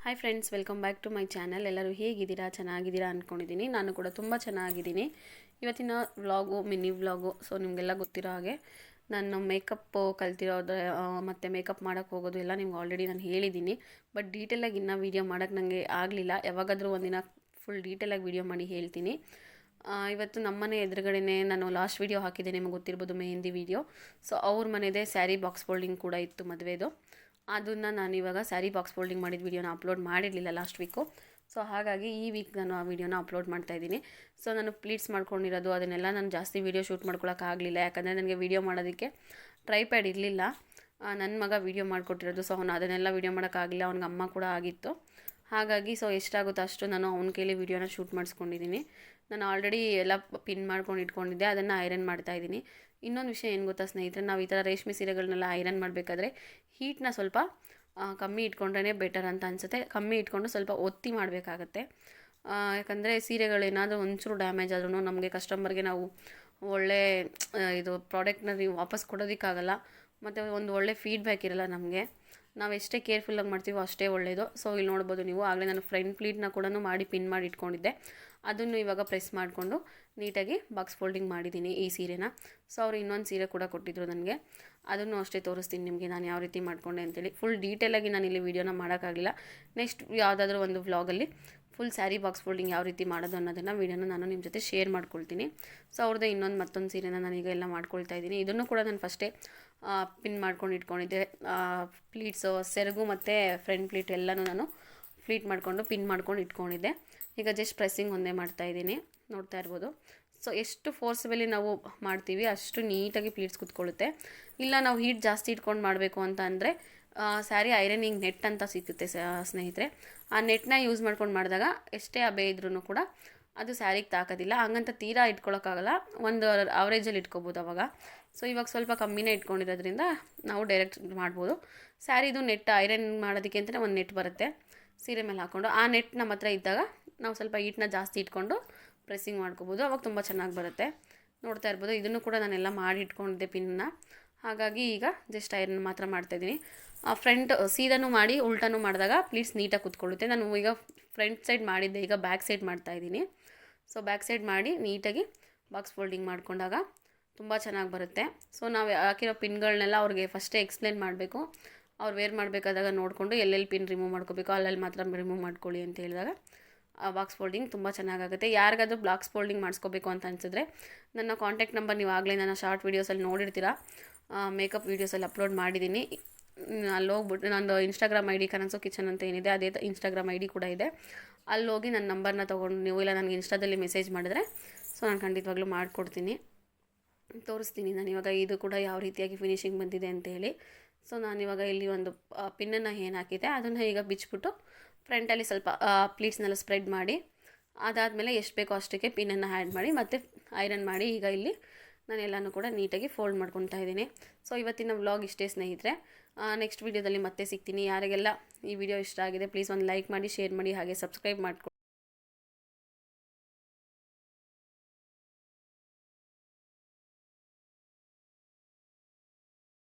Hi friends, welcome back to my channel. ಎಲ್ಲರೂ ಹೇಗಿದ್ದೀರಾ? ಚೆನ್ನಾಗಿದ್ದೀರಾ ಅಂದ್ಕೊಂಡಿದ್ದೀನಿ. ನಾನು ಕೂಡ ತುಂಬ ಚೆನ್ನಾಗಿದ್ದೀನಿ. ಇವತ್ತಿನ ವ್ಲಾಗು ಮಿನಿ ವ್ಲಾಗು. ಸೊ ನಿಮಗೆಲ್ಲ ಗೊತ್ತಿರೋ ಹಾಗೆ ನಾನು ಮೇಕಪ್ ಕಲ್ತಿರೋದು ಮತ್ತು ಮೇಕಪ್ ಮಾಡೋಕ್ಕೆ ಹೋಗೋದು ಎಲ್ಲ ನಿಮ್ಗೆ ಆಲ್ರೆಡಿ ನಾನು ಹೇಳಿದ್ದೀನಿ. ಬಟ್ ಡೀಟೇಲಾಗಿ ಇನ್ನೂ ವೀಡಿಯೋ ಮಾಡೋಕ್ಕೆ ನನಗೆ ಆಗಲಿಲ್ಲ. ಯಾವಾಗಾದರೂ ಒಂದಿನ ಫುಲ್ ಡೀಟೇಲಾಗಿ ವೀಡಿಯೋ ಮಾಡಿ ಹೇಳ್ತೀನಿ. ಇವತ್ತು ನಮ್ಮನೆ ಎದುರುಗಡೆನೇ ನಾನು ಲಾಸ್ಟ್ ವೀಡಿಯೋ ಹಾಕಿದ್ದೆ, ನಿಮಗೆ ಗೊತ್ತಿರ್ಬೋದು, ಮೆಹಂದಿ ವೀಡಿಯೋ. ಸೊ ಅವ್ರ ಮನೆಯದೇ ಸ್ಯಾರಿ ಬಾಕ್ಸ್ ಫೋಲ್ಡಿಂಗ್ ಕೂಡ ಇತ್ತು ಮದುವೆದು. ಅದನ್ನು ನಾನು ಇವಾಗ ಸ್ಯಾರಿ ಬಾಕ್ಸ್ ಫೋಲ್ಡಿಂಗ್ ಮಾಡಿದ ವೀಡಿಯೋನ ಅಪ್ಲೋಡ್ ಮಾಡಿರಲಿಲ್ಲ ಲಾಸ್ಟ್ ವೀಕು. ಸೊ ಹಾಗಾಗಿ ಈ ವೀಕ್ ನಾನು ಆ ವೀಡಿಯೋನ ಅಪ್ಲೋಡ್ ಮಾಡ್ತಾಯಿದ್ದೀನಿ. ಸೊ ನಾನು ಪ್ಲೀಟ್ಸ್ ಮಾಡ್ಕೊಂಡಿರೋದು ಅದನ್ನೆಲ್ಲ ನಾನು ಜಾಸ್ತಿ ವೀಡಿಯೋ ಶೂಟ್ ಮಾಡ್ಕೊಳಕ್ಕಾಗಲಿಲ್ಲ. ಯಾಕಂದರೆ ನನಗೆ ವೀಡಿಯೋ ಮಾಡೋದಕ್ಕೆ ಟ್ರೈಪ್ಯಾಡ್ ಇರಲಿಲ್ಲ. ನನ್ನ ಮಗ ವೀಡಿಯೋ ಮಾಡಿಕೊಟ್ಟಿರೋದು. ಸೊ ಅವನು ಅದನ್ನೆಲ್ಲ ವೀಡಿಯೋ ಮಾಡೋಕ್ಕಾಗಲಿಲ್ಲ. ಅವ್ನಿಗೆ ಅಮ್ಮ ಕೂಡ ಆಗಿತ್ತು. ಹಾಗಾಗಿ ಸೊ ಎಷ್ಟಾಗುತ್ತೋ ಅಷ್ಟು ನಾನು ಅವ್ನ ಕೈಲಿ ವೀಡಿಯೋನ ಶೂಟ್ ಮಾಡಿಸ್ಕೊಂಡಿದ್ದೀನಿ. ನಾನು ಆಲ್ರೆಡಿ ಎಲ್ಲ ಪಿನ್ ಮಾಡ್ಕೊಂಡು ಇಟ್ಕೊಂಡಿದ್ದೆ, ಅದನ್ನು ಐರನ್ ಮಾಡ್ತಾಯಿದ್ದೀನಿ. ಇನ್ನೊಂದು ವಿಷಯ ಏನು ಗೊತ್ತಾ ಸ್ನೇಹಿತರೆ, ನಾವು ಈ ಥರ ರೇಷ್ಮೆ ಸೀರೆಗಳನ್ನೆಲ್ಲ ಐರನ್ ಮಾಡಬೇಕಾದ್ರೆ ಹೀಟ್ನ ಸ್ವಲ್ಪ ಕಮ್ಮಿ ಇಟ್ಕೊಂಡ್ರೇ ಬೆಟರ್ ಅಂತ ಅನಿಸುತ್ತೆ. ಕಮ್ಮಿ ಇಟ್ಕೊಂಡು ಸ್ವಲ್ಪ ಒತ್ತಿ ಮಾಡಬೇಕಾಗತ್ತೆ. ಯಾಕಂದರೆ ಸೀರೆಗಳೇನಾದರೂ ಒಂಚೂರು ಡ್ಯಾಮೇಜ್ ಆದ್ರೂ ನಮಗೆ ಕಸ್ಟಮರ್ಗೆ ನಾವು ಒಳ್ಳೆ ಇದು ಪ್ರಾಡಕ್ಟ್ನ ನೀವು ವಾಪಸ್ ಕೊಡೋದಕ್ಕಾಗಲ್ಲ. ಮತ್ತು ಒಂದು ಒಳ್ಳೆ ಫೀಡ್ಬ್ಯಾಕ್ ಇರಲ್ಲ ನಮಗೆ. ನಾವು ಎಷ್ಟೇ ಕೇರ್ಫುಲ್ಲಾಗಿ ಮಾಡ್ತೀವೋ ಅಷ್ಟೇ ಒಳ್ಳೆಯದು. ಸೊ ಇಲ್ಲಿ ನೋಡ್ಬೋದು ನೀವು, ಆಗಲೇ ನಾನು ಫ್ರಂಟ್ ಪ್ಲೀಟ್ನ ಕೂಡ ಮಾಡಿ ಪಿನ್ ಮಾಡಿ ಇಟ್ಕೊಂಡಿದ್ದೆ. ಅದನ್ನು ಇವಾಗ ಪ್ರೆಸ್ ಮಾಡಿಕೊಂಡು ನೀಟಾಗಿ ಬಾಕ್ಸ್ ಫೋಲ್ಡಿಂಗ್ ಮಾಡಿದ್ದೀನಿ ಈ ಸೀರೆನ. ಸೊ ಅವರು ಇನ್ನೊಂದು ಸೀರೆ ಕೂಡ ಕೊಟ್ಟಿದ್ರು ನನಗೆ, ಅದನ್ನು ಅಷ್ಟೇ ತೋರಿಸ್ತೀನಿ ನಿಮಗೆ ನಾನು ಯಾವ ರೀತಿ ಮಾಡಿಕೊಂಡೆ ಅಂತೇಳಿ. ಫುಲ್ ಡೀಟೇಲಾಗಿ ನಾನು ಇಲ್ಲಿ ವೀಡಿಯೋನ ಮಾಡೋಕ್ಕಾಗಲಿಲ್ಲ. ನೆಕ್ಸ್ಟ್ ಯಾವುದಾದ್ರೂ ಒಂದು ವ್ಲಾಗಲ್ಲಿ ಫುಲ್ ಸ್ಯಾರಿ ಬಾಕ್ಸ್ ಫೋಲ್ಡಿಂಗ್ ಯಾವ ರೀತಿ ಮಾಡೋದು ಅನ್ನೋದನ್ನು ವೀಡಿಯೋನ ನಾನು ನಿಮ್ಮ ಜೊತೆ ಶೇರ್ ಮಾಡ್ಕೊಳ್ತೀನಿ. ಸೊ ಅವ್ರದ್ದು ಮತ್ತೊಂದು ಸೀರೆನ ನಾನೀಗ ಎಲ್ಲ ಮಾಡ್ಕೊಳ್ತಾ ಇದ್ದೀನಿ. ಇದನ್ನು ಕೂಡ ನಾನು ಫಸ್ಟೇ ಪಿನ್ ಮಾಡ್ಕೊಂಡು ಇಟ್ಕೊಂಡಿದ್ದೆ. ಪ್ಲೀಟ್ಸು, ಸೆರಗು ಮತ್ತು ಫ್ರಂಟ್ ಪ್ಲೀಟ್ ಎಲ್ಲನೂ ನಾನು ಫ್ಲೀಟ್ ಮಾಡಿಕೊಂಡು ಪಿನ್ ಮಾಡ್ಕೊಂಡು ಇಟ್ಕೊಂಡಿದ್ದೆ. ಈಗ ಜಸ್ಟ್ ಪ್ರೆಸ್ಸಿಂಗ್ ಒಂದೇ ಮಾಡ್ತಾಯಿದ್ದೀನಿ, ನೋಡ್ತಾ ಇರ್ಬೋದು. ಸೊ ಎಷ್ಟು ಫೋರ್ಸಬಲಿ ನಾವು ಮಾಡ್ತೀವಿ ಅಷ್ಟು ನೀಟಾಗಿ ಪ್ಲೀಟ್ಸ್ ಕೂತ್ಕೊಳ್ಳುತ್ತೆ. ಇಲ್ಲ ನಾವು ಹೀಟ್ ಜಾಸ್ತಿ ಇಟ್ಕೊಂಡು ಮಾಡಬೇಕು ಅಂತ ಅಂದರೆ ಸ್ಯಾರಿ ಐರನಿಂಗ್ ನೆಟ್ ಅಂತ ಸಿಗುತ್ತೆ ಸ್ನೇಹಿತರೆ. ಆ ನೆಟ್ನ ಯೂಸ್ ಮಾಡ್ಕೊಂಡು ಮಾಡಿದಾಗ ಎಷ್ಟೇ ಹಬೆ ಇದ್ರೂ ಕೂಡ ಅದು ಸ್ಯಾರಿಗೆ ತಾಕೋದಿಲ್ಲ. ಹಂಗಂತ ತೀರಾ ಇಟ್ಕೊಳ್ಳೋಕ್ಕಾಗಲ್ಲ, ಒಂದು ಅವರೇಜಲ್ಲಿ ಇಟ್ಕೋಬೋದು ಅವಾಗ. ಸೊ ಇವಾಗ ಸ್ವಲ್ಪ ಕಮ್ಮಿನೇ ಇಟ್ಕೊಂಡಿರೋದ್ರಿಂದ ನಾವು ಡೈರೆಕ್ಟ್ ಮಾಡ್ಬೋದು. ಸ್ಯಾರಿದು ನೆಟ್ ಐರನ್ ಮಾಡೋದಕ್ಕೆ ಅಂತಲೇ ಒಂದು ನೆಟ್ ಬರುತ್ತೆ ಸೀರೆ ಮೇಲೆ ಹಾಕ್ಕೊಂಡು. ಆ ನೆಟ್ ನಮ್ಮ ಹತ್ರ ಇದ್ದಾಗ ನಾವು ಸ್ವಲ್ಪ ಹೀಟ್ನ ಜಾಸ್ತಿ ಇಟ್ಕೊಂಡು ಪ್ರೆಸ್ಸಿಂಗ್ ಮಾಡ್ಕೋಬೋದು, ಅವಾಗ ತುಂಬ ಚೆನ್ನಾಗಿ ಬರುತ್ತೆ. ನೋಡ್ತಾ ಇರ್ಬೋದು, ಇದನ್ನು ಕೂಡ ನಾನೆಲ್ಲ ಮಾಡಿ ಇಟ್ಕೊಂಡಿದ್ದೆ ಪಿನ್ನ. ಹಾಗಾಗಿ ಈಗ ಜಸ್ಟ್ ಐರನ್ ಮಾತ್ರ ಮಾಡ್ತಾಯಿದ್ದೀನಿ. ಫ್ರಂಟ್ ಸೀದನೂ ಮಾಡಿ ಉಲ್ಟನೂ ಮಾಡಿದಾಗ ಪ್ಲೀಟ್ಸ್ ನೀಟಾಗಿ ಕೂತ್ಕೊಳ್ಳುತ್ತೆ. ನಾನು ಈಗ ಫ್ರಂಟ್ ಸೈಡ್ ಮಾಡಿದ್ದೆ, ಈಗ ಬ್ಯಾಕ್ ಸೈಡ್ ಮಾಡ್ತಾಯಿದ್ದೀನಿ. ಸೊ ಬ್ಯಾಕ್ ಸೈಡ್ ಮಾಡಿ ನೀಟಾಗಿ ಬಾಕ್ಸ್ ಫೋಲ್ಡಿಂಗ್ ಮಾಡ್ಕೊಂಡಾಗ ತುಂಬ ಚೆನ್ನಾಗಿ ಬರುತ್ತೆ. ಸೊ ನಾವು ಹಾಕಿರೋ ಪಿನ್ಗಳನ್ನೆಲ್ಲ ಅವ್ರಿಗೆ ಫಸ್ಟೇ ಎಕ್ಸ್ಪ್ಲೇನ್ ಮಾಡಬೇಕು. ಅವ್ರು ವೇರ್ ಮಾಡಬೇಕಾದಾಗ ನೋಡಿಕೊಂಡು ಎಲ್ಲೆಲ್ಲಿ ಪಿನ್ ರಿಮೂವ್ ಮಾಡ್ಕೋಬೇಕು ಅಲ್ಲೆಲ್ಲಿ ಮಾತ್ರ ರಿಮೂವ್ ಮಾಡ್ಕೊಳ್ಳಿ ಅಂತ ಹೇಳಿದಾಗ ಬಾಕ್ಸ್ ಫೋಲ್ಡಿಂಗ್ ತುಂಬ ಚೆನ್ನಾಗಾಗುತ್ತೆ. ಯಾರಿಗಾದ್ರೂ ಬಾಕ್ಸ್ ಫೋಲ್ಡಿಂಗ್ ಮಾಡಿಸ್ಕೋಬೇಕು ಅಂತ ಅನಿಸಿದ್ರೆ ನನ್ನ ಕಾಂಟ್ಯಾಕ್ಟ್ ನಂಬರ್ ನೀವು ಆಗಲೇ ನನ್ನ ಶಾರ್ಟ್ ವೀಡಿಯೋಸಲ್ಲಿ ನೋಡಿರ್ತೀರ, ಮೇಕಪ್ ವೀಡಿಯೋಸಲ್ಲಿ ಅಪ್ಲೋಡ್ ಮಾಡಿದ್ದೀನಿ. ಅಲ್ಲಿ ಹೋಗ್ಬಿಟ್ಟು ನಂದು ಇನ್ಸ್ಟಾಗ್ರಾಮ್ ಐ ಡಿ ಕನಸು ಕಿಚನ್ ಅಂತ ಏನಿದೆ ಅದೇ ಇನ್ಸ್ಟಾಗ್ರಾಮ್ ಐ ಡಿ ಕೂಡ ಇದೆ. ಅಲ್ಲಿ ಹೋಗಿ ನನ್ನ ನಂಬರ್ನ ತೊಗೊಂಡು ನೀವು ಇಲ್ಲ ನನಗೆ ಇನ್ಸ್ಟಾದಲ್ಲಿ ಮೆಸೇಜ್ ಮಾಡಿದ್ರೆ ಸೊ ನಾನು ಖಂಡಿತವಾಗ್ಲೂ ಮಾಡಿಕೊಡ್ತೀನಿ, ತೋರಿಸ್ತೀನಿ ನಾನು ಇವಾಗ ಇದು ಕೂಡ ಯಾವ ರೀತಿಯಾಗಿ ಫಿನಿಶಿಂಗ್ ಬಂದಿದೆ ಅಂತೇಳಿ. ಸೊ ನಾನಿವಾಗ ಇಲ್ಲಿ ಒಂದು ಪಿನ್ನನ್ನು ಏನು ಹಾಕಿದೆ ಅದನ್ನು ಈಗ ಬಿಚ್ಚಿಬಿಟ್ಟು ಫ್ರಂಟಲ್ಲಿ ಸ್ವಲ್ಪ ಪ್ಲೀಟ್ಸ್ನೆಲ್ಲ ಸ್ಪ್ರೆಡ್ ಮಾಡಿ, ಅದಾದಮೇಲೆ ಎಷ್ಟು ಬೇಕೋ ಅಷ್ಟಕ್ಕೆ ಪಿನ್ನನ್ನು ಆ್ಯಡ್ ಮಾಡಿ ಮತ್ತು ಐರನ್ ಮಾಡಿ ಈಗ ಇಲ್ಲಿ ನಾನೆಲ್ಲನೂ ಕೂಡ ನೀಟಾಗಿ ಫೋಲ್ಡ್ ಮಾಡ್ಕೊತಾ ಇದ್ದೀನಿ. ಸೊ ಇವತ್ತಿನ ವ್ಲಾಗ್ ಇಷ್ಟೇ ಸ್ನೇಹಿತರೆ. ನೆಕ್ಸ್ಟ್ ವೀಡಿಯೋದಲ್ಲಿ ಮತ್ತೆ ಸಿಗ್ತೀನಿ. ಯಾರಿಗೆಲ್ಲ ಈ ವಿಡಿಯೋ ಇಷ್ಟ ಆಗಿದೆ ಪ್ಲೀಸ್ ಒಂದು ಲೈಕ್ ಮಾಡಿ, ಶೇರ್ ಮಾಡಿ, ಹಾಗೆ ಸಬ್ಸ್ಕ್ರೈಬ್ ಮಾಡ್ಕೊಂಡು